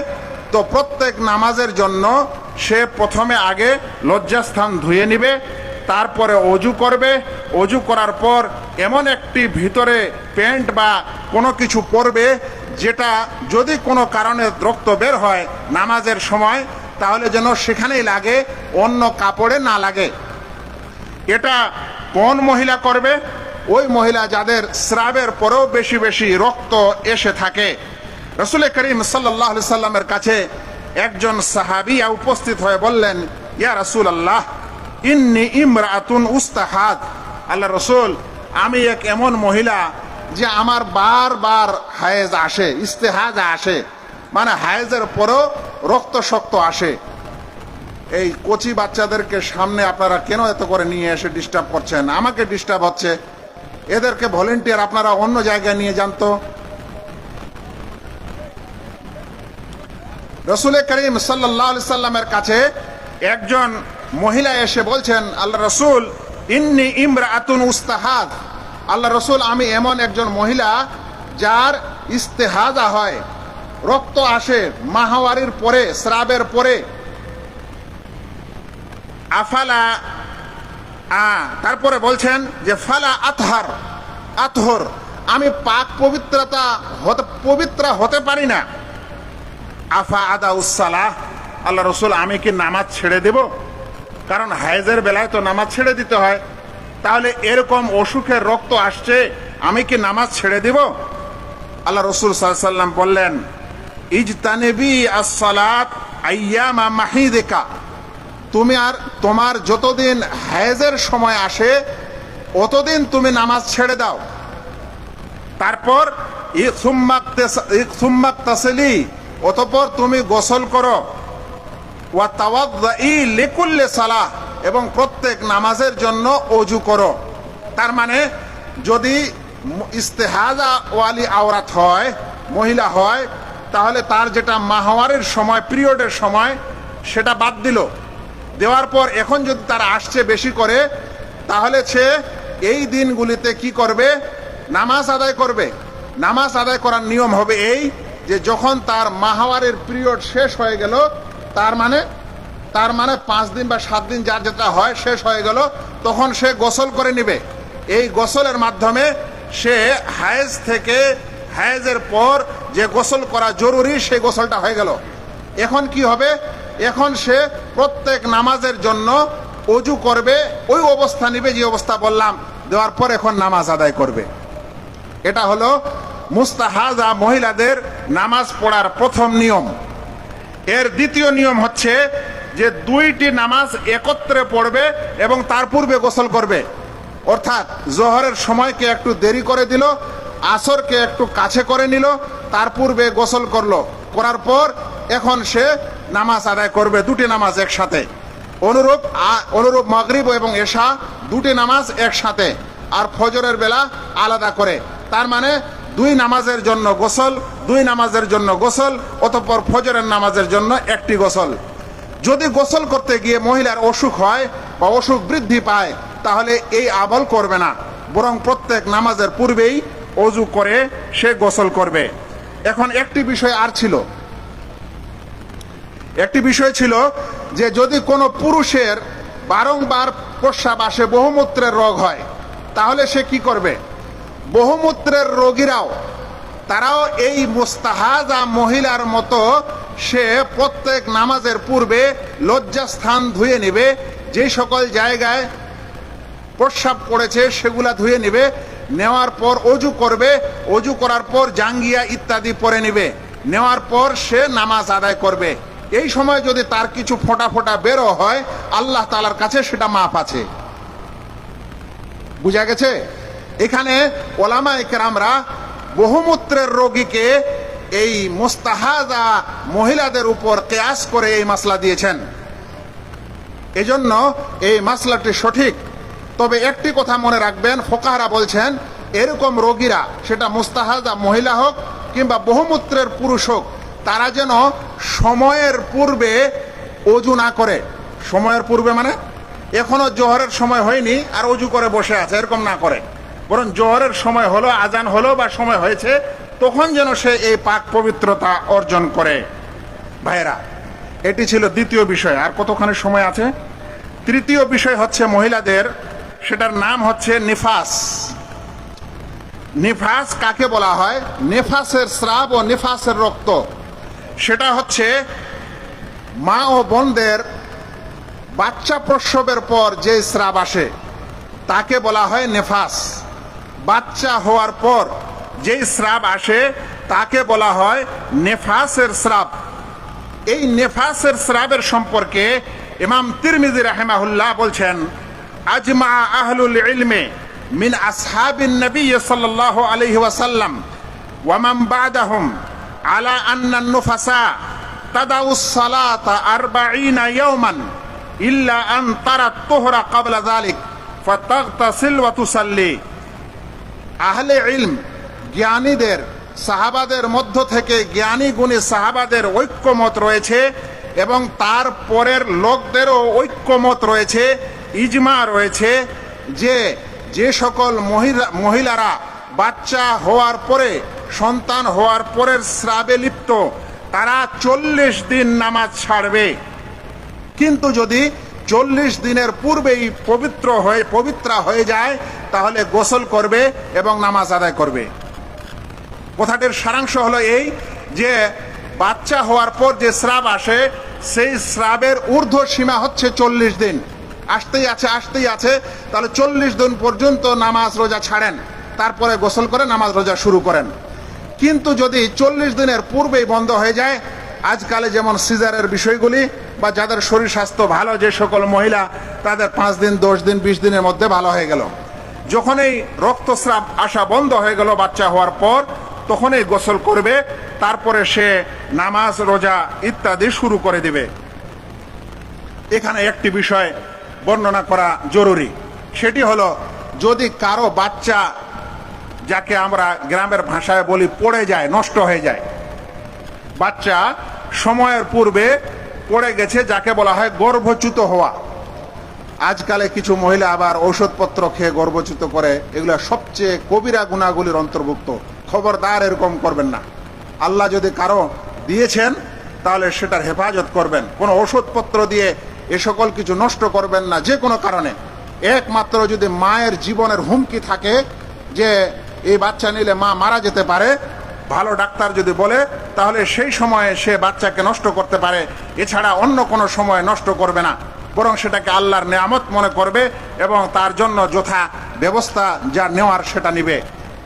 তো প্রত্যেক নামাজের জন্য সে প্রথমে আগে লজ্জাস্থান ধুয়ে নিবে, তারপরে অজু করবে। অজু করার পর এমন একটি ভিতরে প্যান্ট বা কোনো কিছু পরবে যেটা যদি কোনো কারণে রক্ত বের হয় নামাজের সময়, তাহলে যেন সেখানেই লাগে, অন্য কাপড়ে না লাগে। এটা কোন মহিলা করবে? ওই মহিলা যাদের স্রাবের পরেও বেশি বেশি রক্ত এসে থাকে। রাসূল করিম সাল্লাল্লাহু আলাইহি সাল্লামের কাছে একজন সাহাবিয়া উপস্থিত হয়ে বললেন, ইয়া রাসূলুল্লাহ, ইন্নী ইমরাতুন উস্তাহাদ। আল্লাহ রাসূল, আমি এক এমন মহিলা যে আমার বারবার হায়েজ আসে, ইস্তেহাজা আসে, হায়েজের পরেও রক্ত শক্ত আসে। এই কচি বাচ্চাদেরকে সামনে আপনারা কেন এত করে নিয়ে এসে ডিস্টার্ব করছেন? আমাকে ডিস্টার্ব হচ্ছে, এদেরকে ভলেন্টিয়ার আপনারা অন্য জায়গায় নিয়ে যান তো। রসুল করিম সাল্লাল্লাহু আলাইহি সাল্লামের কাছে একজন মহিলা এসে বলছেন, আল্লাহ রসুল, ইন্নি ইমরাআতুন উস্তাহাদ। আল্লাহ রসুল, আমি এমন একজন মহিলা যার ইস্তেহাজা হয়, রক্ত আসে মাহাওয়ারির পরে, স্রাবের পরে। আফালা তারপরে বলছেন যে ফালা আতহর, আমি পাক পবিত্র হতে পারি না। আফা আদা উসালাহ, আল্লাহ রসুল, আমি কি নামাজ ছেড়ে দেব? কারণ হায়েজের বেলায় তো নামাজ ছেড়ে দিতে হয়। তাহলে এরকম অসুখের রক্ত আসছে, আমি কি নামাজ ছেড়ে দেব? আল্লাহ রসুল সাল্লাল্লাহু আলাইহি ওয়াসাল্লাম বললেন, ইজতানিবি আস-সালাত আইয়ামা মাহিদিকা, তুমি আর তোমার যতদিন হায়েজের সময় আসে অতদিন তুমি নামাজ ছেড়ে দাও। তারপর সুম্মাকতাসিলি, অতঃপর তুমি গোসল করো। ওয়া তাওয়াদ্দাই লিকুল্লি সালাহ, এবং প্রত্যেক নামাজের জন্য ওযু করো। তার মানে যদি ইস্তেহাজা ওয়ালি আওরাত হয়, মহিলা হয়, তাহলে তার যেটা মাহওয়ারের সময়, পিরিয়ডের সময়, সেটা বাদ দিল। দেওয়ার পর এখন যদি তার আসছে বেশি করে, তাহলে সে এই দিনগুলিতে কি করবে? নামাজ আদায় করবে। নামাজ আদায় করার নিয়ম হবে এই যে যখন তার মাহওয়ারের পিরিয়ড শেষ হয়ে গেল, তার মানে 5 দিন বা 7 দিন যার যেটা হয় শেষ হয়ে গেল, তখন সে গোসল করে নেবে। এই গোসলের মাধ্যমে সে হায়েজের পর যে গোসল করা জরুরি, সেই গোসলটা হয়ে গেল। এখন কি হবে? এখন সে প্রত্যেক নামাজের জন্য ওযু করবে, ওই অবস্থা নিবে যে অবস্থা বললাম, দেওয়ার পর এখন নামাজ আদায় করবে। এটা হলো মুস্তাহাজা মহিলাদের নামাজ পড়ার প্রথম নিয়ম। এর দ্বিতীয় নিয়ম হচ্ছে যে 2টি নামাজ একত্রে পড়বে এবং তার পূর্বে গোসল করবে। অর্থাৎ জোহরের সময়কে একটু দেরি করে দিল, আসরকে একটু কাছে করে নিল, তার পূর্বে গোসল করলো, করার পর এখন সে নামাজ আদায় করবে, 2টি নামাজ একসাথে। অনুরূপ মাগরিব এবং এশা 2টি নামাজ একসাথে, আর ফজরের বেলা আলাদা করে। তার মানে 2 নামাজের জন্য গোসল, 2 নামাজের জন্য গোসল, অতঃপর ফজরের নামাজের জন্য একটি গোসল। যদি গোসল করতে গিয়ে মহিলার অসুখ হয় বা অসুখ বৃদ্ধি পায়, তাহলে এই আমল করবে না, বরং প্রত্যেক নামাজের পূর্বেই ওযু করে সে গোসল করবে। এখন একটি বিষয় ছিল যে যদি কোনো পুরুষের বারংবার প্রস্রাব আসে, বহুমূত্রের রোগ হয়, তাহলে সে কি করবে? বহুমূত্রের রোগীরাও, তারাও এই মুস্তাহাজা মহিলার মতো সে প্রত্যেক নামাজের পূর্বে লজ্জাস্থান ধুয়ে নেবে। যে সকল জায়গায় প্রস্রাব পড়েছে সেগুলা ধুয়ে নেবে, নেওয়ার পর ওযু করবে, ওযু করার পর জাঙ্গিয়া ইত্যাদি পরে নেবে, নেওয়ার পর সে নামাজ আদায় করবে। এই সময় যদি তার কিছু ফোঁটা ফোঁটা বেরো হয়, আল্লাহ তাআলার কাছে সেটা মাপ আছে। বুঝা গেছে? এখানে ওলামায়ে কেরামরা বহুমূত্রের রোগীকে এই মুস্তাহাজা মহিলাদের উপর কিয়াস করে এই মাসলা দিয়েছেন। এজন্য এই মাসলাটি সঠিক। তবে একটি কথা মনে রাখবেন, ফুকাহারা বলছেন এরকম রোগীরা, সেটা মুস্তাহাজা মহিলা হোক কিংবা বহুমূত্রের পুরুষ হোক, তারা যেন সময়ের পূর্বে ওযু না করে। সময়ের পূর্বে মানে এখনো জোহরের সময় হয়নি আর ওযু করে বসে আছে, এরকম না করে, বরং জোহরের সময় হলো, আজান হলো বা সময় হয়েছে, তখন যেন সে এই পাক পবিত্রতা অর্জন করে। ভাইরা, এটি ছিল দ্বিতীয় বিষয়। আর কতখানি সময় আছে? তৃতীয় বিষয় হচ্ছে মহিলাদের, সেটার নাম হচ্ছে নিফাস। নিফাস কাকে বলা হয়? নিফাসের স্রাব ও নিফাসের রক্ত, সেটা হচ্ছে মা ও বোনদের বাচ্চা প্রসবের পর যে স্রাব আসে তাকে বলা হয় নেফাস। বাচ্চা হওয়ার পর যেই স্রাব আসে তাকে বলা হয় নেফাসের স্রাব। এই নেফাসের স্রাবের সম্পর্কে ইমাম তিরমিজি রাহিমাহুল্লাহ বলছেন, আজমা আহলুল ইলমে মিন আসহাবিন নবী সাল্লাল্লাহু আলাইহি ওয়াসাল্লাম ওয়া মান বা'দাহুম আলা আন্না নুফাসা তাদাউস সালাতা 40 ইয়াওমান ইল্লা আন তারাত তুহরা ক্বাবলা যালিক ফাতাগতাসিল ওয়া তুসাল্লি। আহলে ইলম, জ্ঞানীদের, সাহাবাদের মধ্য থেকে জ্ঞানী গুণী সাহাবাদের ঐক্যমত রয়েছে এবং তার পরের লোকদেরও ঐক্যমত রয়েছে, ইজমা রয়েছে যে যে সকল মহিলারা বাচ্চা হওয়ার পরে, সন্তান হওয়ার পরের স্রাবে লিপ্ত, তারা 40 দিন নামাজ ছাড়বে। কিন্তু যদি 40 দিনের পূর্বেই পবিত্রা হয়ে যায় তাহলে গোসল করবে এবং নামাজ আদায় করবে। কথাটির সারাংশ হলো এই যে বাচ্চা হওয়ার পর যে স্রাব আসে সেই স্রাবের ঊর্ধ্ব সীমা হচ্ছে 40 দিন, আসতেই আছে, তাহলে 40 দিন পর্যন্ত নামাজ রোজা ছাড়েন, তারপরে গোসল করে নামাজ রোজা শুরু করেন। কিন্তু যদি 40 দিনের পূর্বেই বন্ধ হয়ে যায়, আজকালে যেমন সিজারের বিষয়গুলি বা যাদের শরীর স্বাস্থ্য ভালো, যে সকল মহিলা তাদের 5 দিন 10 দিন 20 দিনের মধ্যে ভালো হয়ে গেল, যখন এই রক্তস্রাব আসা বন্ধ হয়ে গেল বাচ্চা হওয়ার পর, তখনই গোসল করবে, তারপরে সে নামাজ রোজা ইত্যাদি শুরু করে দিবে। এখানে একটি বিষয় বর্ণনা করা জরুরি, সেটি হলো যদি কারো বাচ্চা, যাকে আমরা গ্রামের ভাষায় বলি পড়ে যায়, নষ্ট হয়ে যায়, বাচ্চা সময়ের পূর্বে পড়ে গেছে, যাকে বলা হয় গর্ভচ্যুত হওয়া। আজকালে কিছু মহিলা আবার ঔষধপত্র খেয়ে গর্ভচ্যুত করে, এগুলো সবচেয়ে কবিরা গুনাহগুলির অন্তর্ভুক্ত। খবরদার এরকম করবেন না। আল্লাহ যদি কারো দিয়েছেন তাহলে সেটার হেফাজত করবেন, কোনো ওষুধপত্র দিয়ে এ সকল কিছু নষ্ট করবেন না যে কোনো কারণে। একমাত্র যদি মায়ের জীবনের হুমকি থাকে যে এই বাচ্চা নিলে মা মারা যেতে পারে, ভালো ডাক্তার যদি বলে, তাহলে সেই সময়ে সে বাচ্চাকে নষ্ট করতে পারে, এছাড়া অন্য কোনো সময় নষ্ট করবে না, বরং সেটাকে আল্লাহর নেয়ামত মনে করবে এবং তার জন্য যথা ব্যবস্থা যা নেওয়ার সেটা নিবে।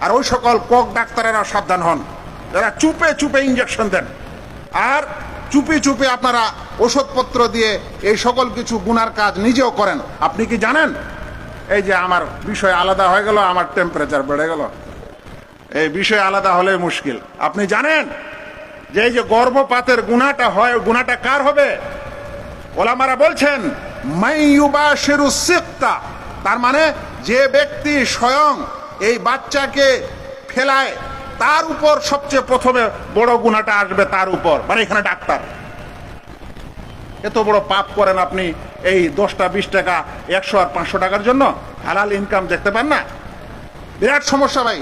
আর ওই সকল কক ডাক্তারেরা সাবধান হন, যারা চুপে চুপে ইঞ্জেকশন দেন আর চুপি চুপি আপনারা ওষুধপত্র দিয়ে এই সকল কিছু গুনার কাজ নিজেও করেন। আপনি কি জানেন, এই যে আমার বিষয় আলাদা হয়ে গেল, আমার টেম্পারেচার বেড়ে গেল, এই বিষয় আলাদা হলে মুশকিল। আপনি জানেন যে এই যে গর্ভপাতের গুনাহটা হয়, গুনাহটা কার হবে? ওলামারা বলছেন মাইয়ুবাশিরু সিক্তা, তার মানে যে ব্যক্তি স্বয়ং এই বাচ্চাকে ফেলায় তার উপর সবচেয়ে প্রথমে বড় গুনাহটা আসবে, তার উপর। মানে এখানে ডাক্তার এত বড় পাপ করেন আপনি, এই 10টা 20 টাকা 100 আর 500 টাকার জন্য হালাল ইনকাম দেখতে পান না? বিরাট সমস্যা ভাই,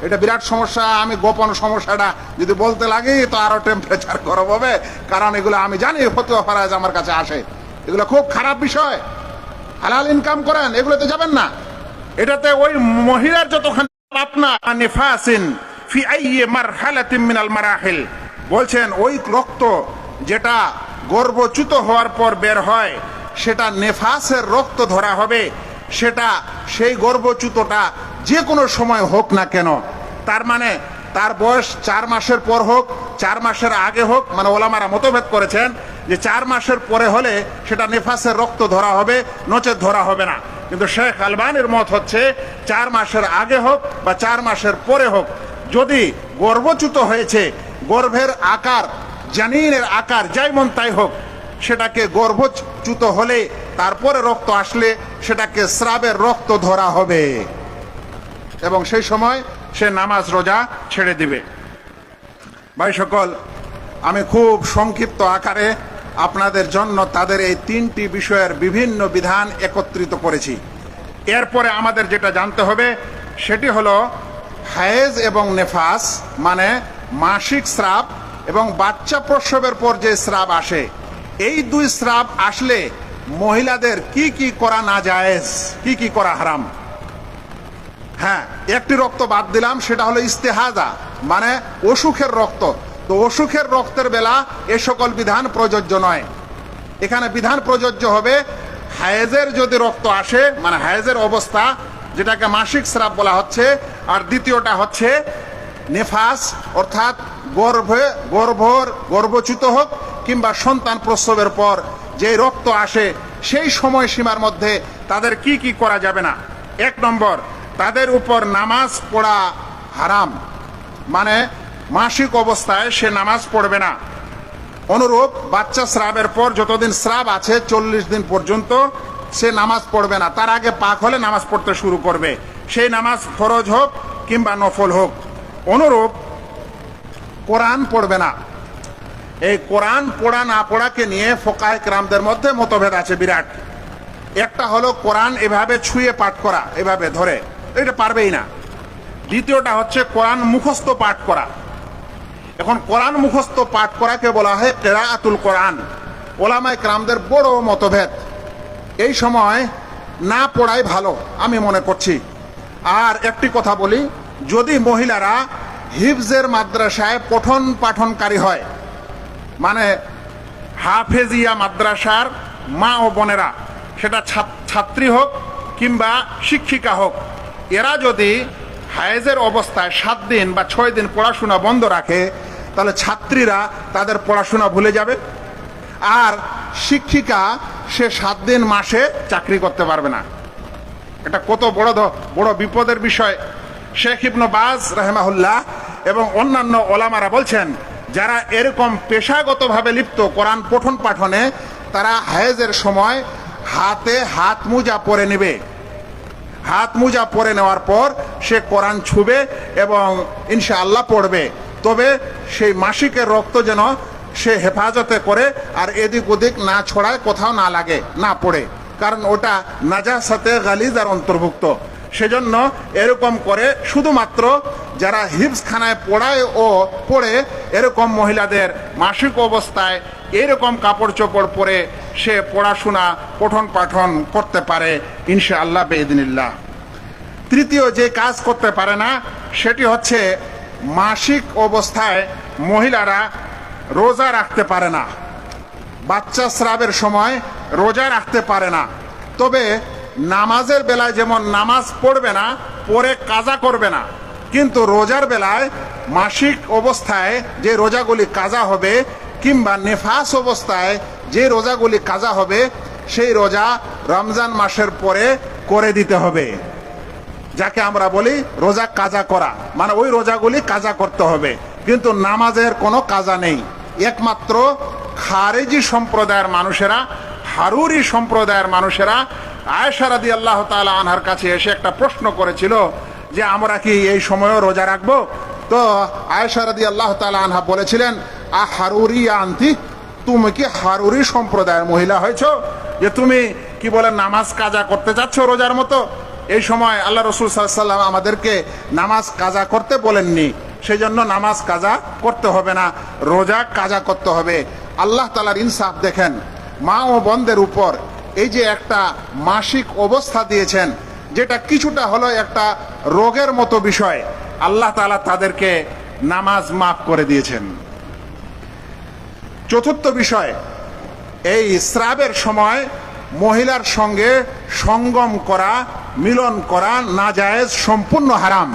এটা বিরাট সমস্যা। আমি গোপন সমস্যাটা যদি বলতে লাগি তো আরো টেম্পারেচার গরম হবে, কারণ এগুলো আমি জানি, ফতোয়া ফারাজ আমার কাছে আসে, এগুলো খুব খারাপ বিষয়। হালাল ইনকাম করেন, এগুলোতে যাবেন না। এটাতে ওই মহিলার যতখানি আপনা নিফাসিন ফি আইয়ি মারহালাতিন মিনাল মারাহিল, বলছেন ওই রক্ত যেটা গর্ভচ্যুত হওয়ার পর বের হয় সেটা নেফাসের রক্ত ধরা হবে, সেটা সেই গর্ভচ্যুতটা যে কোনো সময় হোক না কেন। তার মানে তার বয়স 4 মাসের পর হোক, 4 মাসের আগে হোক, মানে ওলামারা মতভেদ করেছেন যে 4 মাসের পরে হলে সেটা নেফাসের রক্ত ধরা হবে, নচেত ধরা হবে না। কিন্তু শেখ আলবানীর মত হচ্ছে 4 মাসের আগে হোক বা 4 মাসের পরে হোক, যদি গর্ভচ্যুত হয়েছে, গর্ভের আকার, জানিনের আকার যাই মন তাই হোক, সেটাকে গর্ভচ্যুত হলে তারপরে রক্ত আসলে সেটাকে স্রাবের রক্ত ধরা হবে এবং সেই সময় সে নামাজ রোজা ছেড়ে দিবে। ভাই সকল, আমি খুব সংক্ষিপ্ত আকারে আপনাদের জন্য তাদের এই 3টি বিষয়ের বিভিন্ন বিধান একত্রিত করেছি। এরপরে আমাদের যেটা জানতে হবে সেটি হলো হায়েজ এবং নেফাস, মানে মাসিক স্রাব এবং বাচ্চা প্রসবের পর যে স্রাব আসে, এই 2 স্রাব আসলে মহিলাদের কি কি করা না জায়েজ, কি কি করা হারাম। হ্যাঁ, একটি রক্ত বাদ দিলাম, সেটা হলো ইস্তেহাজা, মানে অসুখের রক্ত। তো অসুখের রক্তের বেলা এ সকল বিধান প্রযোজ্য নয়। এখানে বিধান প্রযোজ্য হবে হায়েজের যদি রক্ত আসে, মানে হায়েজের অবস্থা, যেটাকে মাসিক স্রাব বলা হচ্ছে। আর দ্বিতীয়টা হচ্ছে নেফাস, অর্থাৎ গর্ভচ্যুত হোক কিংবা সন্তান প্রসবের পর যে রক্ত আসে, সেই সময়সীমার মধ্যে তাদের কি কি করা যাবে না। 1 নম্বর, তাদের উপর নামাজ পড়া হারাম, মানে মাসিক অবস্থায় সে নামাজ পড়বে না। অনুরূপ বাচ্চা স্রাবের পর যতদিন স্রাব আছে 40 দিন পর্যন্ত সে নামাজ পড়বে না, তার আগে পাক হলে নামাজ পড়তে শুরু করবে, সেই নামাজ ফরজ হোক কিংবা নফল হোক। অনুরূপ কোরআন পড়বে না। এই কোরআন পড়া না পড়াকে নিয়ে ফোকায়ে কেরামদের মধ্যে মতভেদ আছে বিরাট। একটা হলো কোরআন এভাবে ছুঁয়ে পাঠ করা, এভাবে ধরে, এটা পারবেই না। দ্বিতীয়টা হচ্ছে কোরআন মুখস্থ পাঠ করা। এখন কোরআন মুখস্থ পাঠ করাকে বলা হয় কিরাআতুল কোরআন। ওলামায়ে কেরামদের বড় মতভেদ। এই সময় না পড়াই ভালো আমি মনে করছি। আর একটি কথা বলি, যদি মহিলারা হিফজের মাদ্রাসায় পঠন পাঠনকারী হয়, মানে হাফেজিয়া মাদ্রাসার মা ও বোনেরা, সেটা ছাত্রী হোক কিংবা শিক্ষিকা হোক, এরা যদি হায়েজের অবস্থায় 7 দিন বা 6 দিন পড়াশোনা বন্ধ রাখে, তাহলে ছাত্রীরা তাদের পড়াশোনা ভুলে যাবে। আর শিক্ষিকা সে 7 দিন মাসে চাকরি করতে পারবে না। এটা কত বড় বিপদের বিষয়। শেখ ইবনে বাজ রাহিমাহুল্লাহ এবং অন্যান্য ওলামারা বলছেন, যারা এরকম পেশাগতভাবে লিপ্ত কোরআন পঠন পাঠনে, তারা হায়েজের সময় হাতে হাত মোজা পরে নেবে। হাত মোজা পরে নেওয়ার পর সে কোরআন ছুবে এবং ইনশাআল্লাহ পড়বে। তবে সেই মাসিকের রক্ত যেন সে হেফাজতে করে আর এদিক ওদিক না ছড়ায়, কোথাও না লাগে, না পড়ে, কারণ ওটা নাজাসাতে গালিজার অন্তর্ভুক্ত। সেজন্য এরকম করে শুধুমাত্র যারা হিফজখানায় পড়ায় ও পড়ে, এরকম মহিলাদের মাসিক অবস্থায় এরকম কাপড় চোপড় পরে সে পড়াশোনা পঠন পাঠন করতে পারে ইনশাআল্লাহ বেইদিনিল্লাহ। তৃতীয় যে কাজ করতে পারে না সেটি হচ্ছে মাসিক অবস্থায় মহিলারা রোজা রাখতে পারে না। বাচ্চা স্রাবের সময় রোজা রাখতে পারে না। তবে নামাজের বেলায় যেমন নামাজ পড়বে না, পরে কাজা করবে না, কিন্তু রোজার বেলায় মাসিক অবস্থায় যে রোজাগুলি কাজা হবে কিংবা নেফাস অবস্থায় যে রোজাগুলি কাজা হবে, সেই রোজা রমজান মাসের পরে করে দিতে হবে, যাকে আমরা বলি রোজা কাজা করা, মানে ওই রোজাগুলি কাজা করতে হবে। কিন্তু নামাজের কোনো কাজা নেই। একমাত্র খারেজি সম্প্রদায়ের মানুষেরা, হারুরি সম্প্রদায়ের মানুষেরা আয়েশা রাদিয়াল্লাহু তাআলা আনহার কাছে এসে একটা প্রশ্ন করেছিল যে আমরা কি এই সময়ও রোজা রাখবো? তো আয়েশা রাদিয়াল্লাহু তাআলা আনহা বলেছিলেন, হারুরি আনতি, তুমি কি হারুরি সম্প্রদায়ের মহিলা হয়েছো যে তুমি কি বলে নামাজ কাজা করতে চাচ্ছ রোজার মতো? এই সময় আল্লাহ রাসূল সাল্লাল্লাহু আলাইহি ওয়াসাল্লাম আমাদেরকে নামাজ কাজা করতে বলেননি, সেই জন্য নামাজ কাজা করতে হবে না, রোজা কাজা করতে হবে। আল্লাহ তাআলার ইনসাফ দেখেন, মা ও বোনদের উপর এই যে একটা মাসিক অবস্থা দিয়েছেন, যেটা কিছুটা হলো একটা রোগের মতো বিষয়, আল্লাহ তাআলা তাদেরকে নামাজ মাফ করে দিয়েছেন। চতুর্থ বিষয়, এই স্রাবের সময় মহিলার সঙ্গে সঙ্গম করা, মিলন করা নাজায়েজ, সম্পূর্ণ হারাম।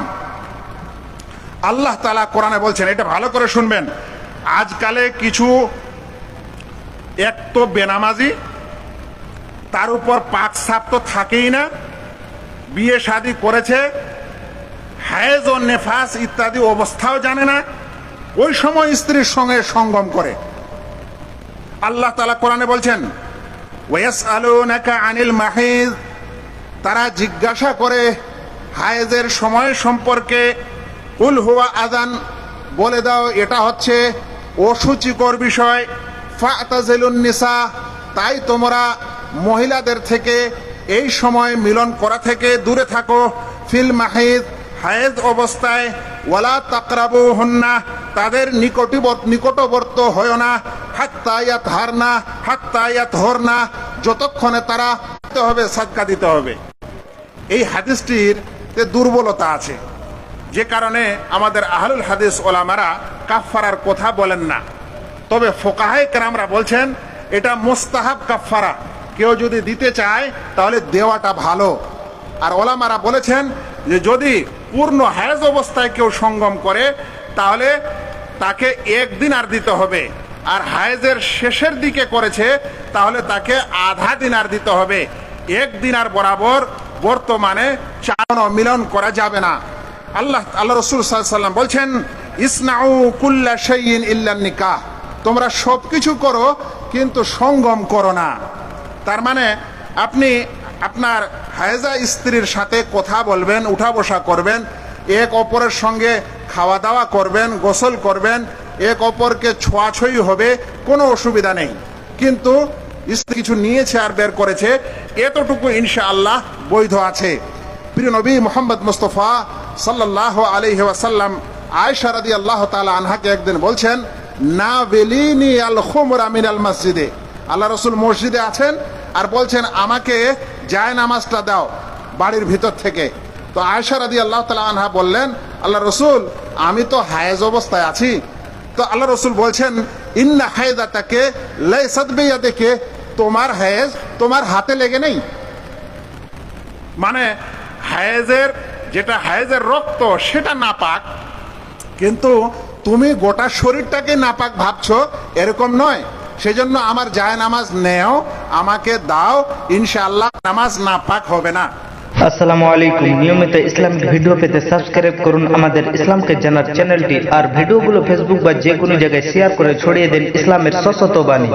আল্লাহ তাআলা কোরআনে বলছেন, এটা ভালো করে শুনবেন। আজকালে কিছু এক তো বেনামাজি, তার উপর পাক সাপ তো থাকেই না, বিয়ে শাদী করেছে, হায়েজ ও নেফাস ইত্যাদি অবস্থাও জানে না, ওই সময় স্ত্রীর সঙ্গে সঙ্গম করে। আল্লাহ তাআলা কোরআনে বলছেন, ওয়াসআলুনাকা আনিল মাহিজ, তারা জিজ্ঞাসা করে হায়েজের সময় সম্পর্কে, কুল হুয়া আযান, বলে দাও এটা হচ্ছে অসুচিকর বিষয়, ফাতাজিলুন নিসা, তাই তোমরা মহিলাদের থেকে এই সময় মিলন করা থেকে দূরে থাকো, ফিল মাহিজ, হায়েজ অবস্থায়, ওয়ালা তাকরাবুহুন্না, তাদের নিকটবর্ত হয় না, হাত্তা ইয়াতহারনা, হাত্তা ইয়াতহরনা, যতক্ষণে তারা হবে সাদকা দিতে হবে। এই হাদিসটির দুর্বলতা আছে, যে কারণে আমাদের আহলুল হাদিস ওলামারা কাফফারার কথা বলেন না। তবে ফোকাহায়ে কেরামরা বলছেন এটা মুস্তাহাব কাফফারা, কেউ যদি দিতে চায় তাহলে দেওয়াটা ভালো। আর ওলামারা বলেছেন যে যদি পূর্ণ হায়েজ অবস্থায় কেউ সঙ্গম করে তাহলে তাকে 1 দিনার দিতে হবে, আর হায়েজের শেষের দিকে করেছে তাহলে তাকে আধা দিনার দিতে হবে। 1 দিনার বরাবর বর্তমানে চারণ মিলন করা যাবে না। আল্লাহ রাসূল সাল্লাল্লাহু আলাইহি ওয়াসাল্লাম বলছেন, ইসনাউ কুল্লা শাইইন ইল্লা নিকাহ, তোমরা সবকিছু করো কিন্তু সঙ্গম করো না। তার মানে আপনি আপনার হায়েজা স্ত্রীর সাথে কথা বলবেন, উঠা বসা করবেন, এক অপরের সঙ্গে খাওয়া দাওয়া করবেন, গোসল করবেন, এক অপরকে ছোঁয়াছুঁই হবে, কোনো অসুবিধা নেই। কিন্তু স্ত্রী কিছু নিয়েছে আর বের করেছে, এতটুকু ইনশাআল্লাহ বৈধ আছে। প্রিয় নবী মুহাম্মদ মুস্তাফা সাল্লাল্লাহু আলাইহি ওয়াসাল্লাম আয়েশা রাদিয়াল্লাহু তাআলা আনহাকে একদিন বলছেন, না বেলিনি আল খুমরা মিনাল মসজিদে। আল্লাহ রাসূল মসজিদে আছেন আর বলছেন, আমাকে জায় নামাজটা দাও বাড়ির ভিতর থেকে। তো আয়েশা রাদিয়াল্লাহু তাআলা আনহা বললেন, আল্লাহ রাসূল, আমি তো হায়েজ অবস্থায় আছি। তো আল্লাহ রাসূল বলছেন, ইন্না হায়দাতাকে লাইসাত বিয়াদিকে, তোমার হায়েজ তোমার হাতে লেগে নেই। মানে হায়েজের যেটা হায়েজের রক্ত সেটা নাপাক, কিন্তু তুমি গোটা শরীরটাকে নাপাক ভাবছো, এরকম নয়। সেজন্য আমার জায় নামাজ নেও, আমাকে দাও, ইনশাআল্লাহ নামাজ নাপাক হবে না। আসসালামু আলাইকুম। নিয়মিত ইসলামিক ভিডিও পেতে সাবস্ক্রাইব করুন আমাদের ইসলামকে জানার চ্যানেলটি, আর ভিডিওগুলো ফেসবুক বা যে কোনো জায়গায় শেয়ার করে ছড়িয়ে দিন ইসলামের সশত বাণী।